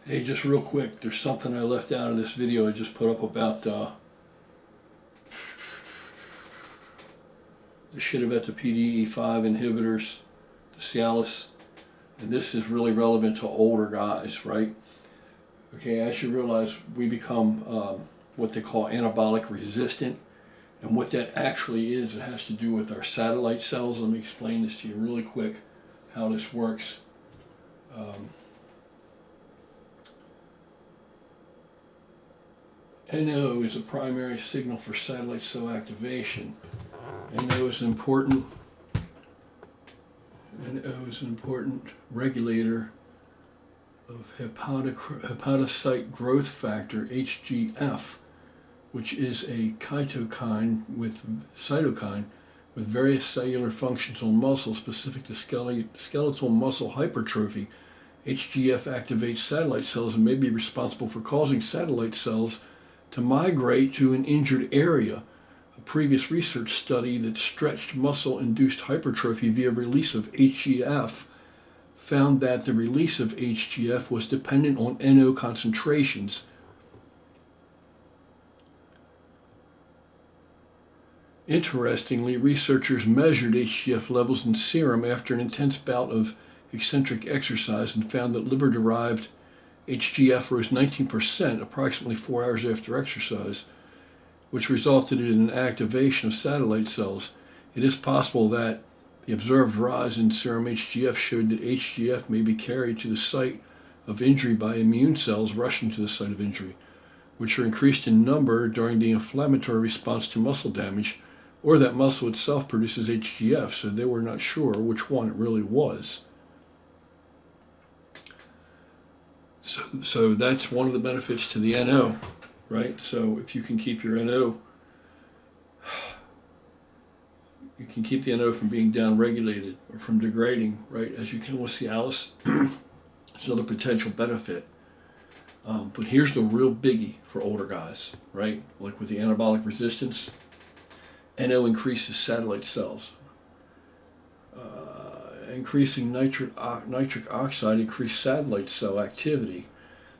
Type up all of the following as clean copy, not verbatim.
Hey, just real quick, there's something I left out of this video I just put up about the shit about the PDE5 inhibitors, the Cialis, and this is really relevant to older guys, right? Okay, as you realize, we become what they call anabolic resistant, and what that actually is, it has to do with our satellite cells. Let me explain this to you really quick, how this works. NO is a primary signal for satellite cell activation. NO is an important regulator of hepatocyte growth factor, HGF, which is a cytokine with various cellular functions on muscle specific to skeletal muscle hypertrophy. HGF activates satellite cells and may be responsible for causing satellite cells to migrate to an injured area. A previous research study that stretched muscle-induced hypertrophy via release of HGF found that the release of HGF was dependent on NO concentrations. Interestingly, researchers measured HGF levels in serum after an intense bout of eccentric exercise and found that liver-derived HGF rose 19% approximately 4 hours after exercise, which resulted in an activation of satellite cells. It is possible that the observed rise in serum HGF showed that HGF may be carried to the site of injury by immune cells rushing to the site of injury, which are increased in number during the inflammatory response to muscle damage, or that muscle itself produces HGF, so they were not sure which one it really was. So that's one of the benefits to the NO, right? So if you can keep your NO, you can keep the NO from being downregulated or from degrading, right? As you can with Cialis, it's another potential benefit. But here's the real biggie for older guys, right? Like with the anabolic resistance, NO increases satellite cells. Increasing nitric oxide increased satellite cell activity.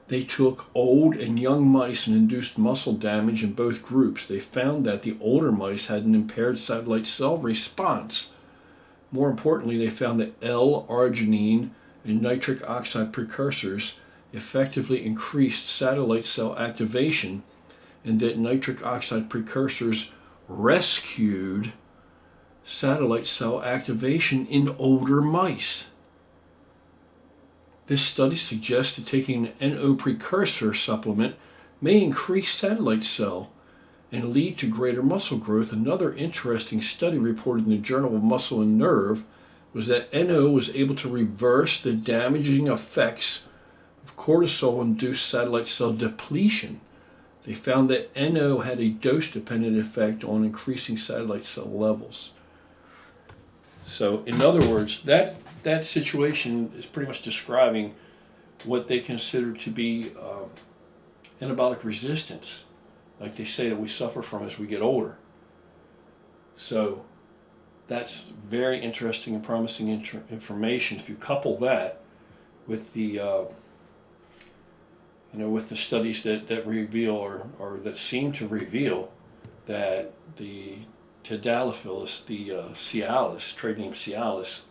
They took old and young mice and induced muscle damage in both groups. They found that the older mice had an impaired satellite cell response. More importantly, they found that L-arginine and nitric oxide precursors effectively increased satellite cell activation, and that nitric oxide precursors rescued satellite cell activation in older mice. This study suggests that taking an NO precursor supplement may increase satellite cell and lead to greater muscle growth. Another interesting study reported in the Journal of Muscle and Nerve was that NO was able to reverse the damaging effects of cortisol-induced satellite cell depletion. They found that NO had a dose-dependent effect on increasing satellite cell levels. So, in other words, that situation is pretty much describing what they consider to be anabolic resistance, like they say that we suffer from as we get older. So, that's very interesting and promising information. If you couple that with the with the studies that reveal or that seem to reveal that the tadalafil, the Cialis, trade name Cialis,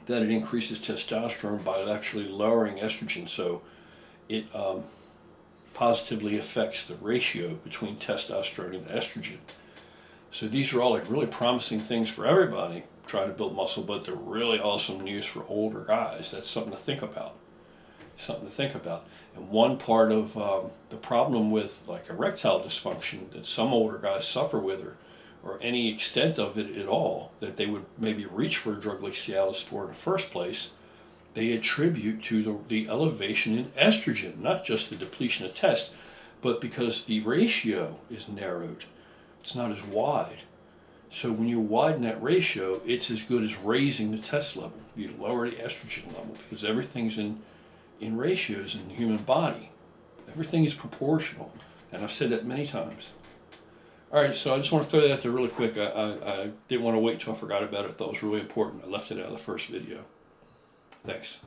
that it increases testosterone by actually lowering estrogen, so it positively affects the ratio between testosterone and estrogen. So these are all like really promising things for everybody trying to build muscle, but they're really awesome news for older guys. That's something to think about. And one part of the problem with like erectile dysfunction that some older guys suffer with, or any extent of it at all, that they would maybe reach for a drug like Cialis for in the first place, they attribute to the elevation in estrogen, not just the depletion of test, but because the ratio is narrowed. It's not as wide. So when you widen that ratio, it's as good as raising the test level. You lower the estrogen level, because everything's in ratios in the human body. Everything is proportional, and I've said that many times. All right, so I just want to throw that out there really quick. I didn't want to wait until I forgot about it. I thought it was really important. I left it out of the first video. Thanks.